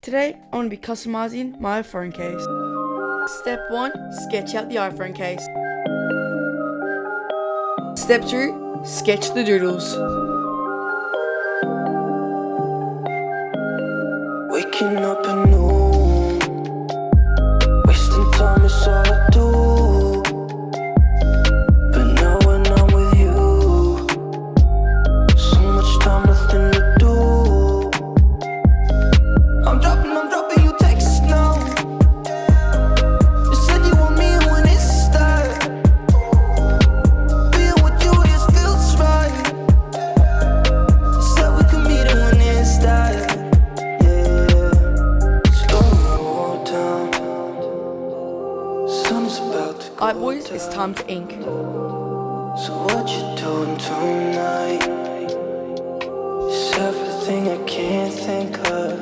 Today, I'm going to be customizing my iPhone case. Step 1, sketch out the iPhone case. Step 2, sketch the doodles. Waking up at noon, wasting time is all I do. But now when I'm with you, so much time, nothing to do. I'm dropping you texts now. You said you want me when it's that. Being with you, it feels right. You said we could meet it when it's that. Alright boys, it's time to ink. So what you doing tonight? It's everything I can't think of.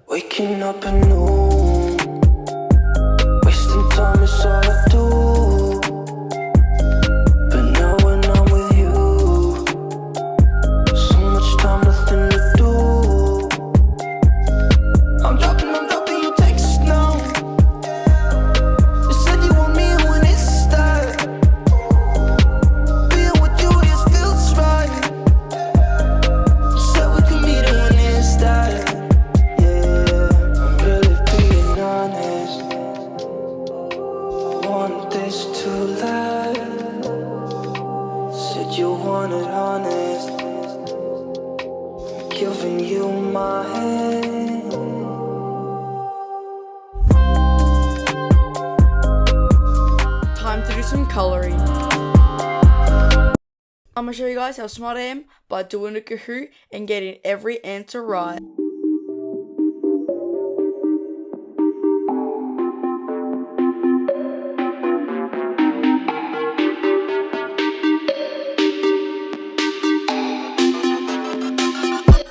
Waking up at noon, wasting time is all I do. But now when I'm with you, so much time, nothing to do. I'm dropping you texts now. You want it honest, giving you my hand. Time to do some coloring. I'm going to show you guys how smart I am by doing a Kahoot and getting every answer right.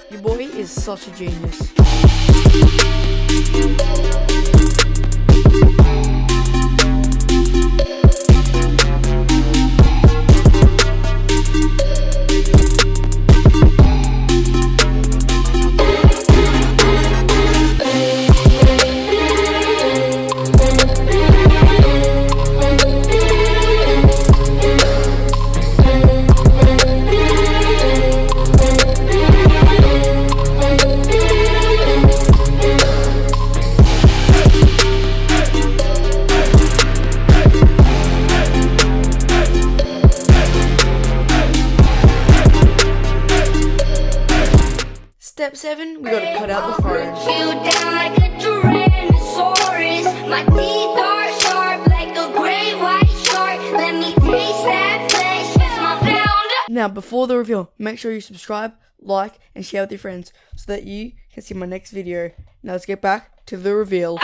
Your boy is such a genius. Step 7, we gotta cut out the photos. You down like a Tyrannosaurus. My teeth are sharp like a great white shark. Let me taste that flesh, it's my founder. Now, before the reveal, make sure you subscribe, like, and share with your friends so that you can see my next video. Now let's get back to the reveal.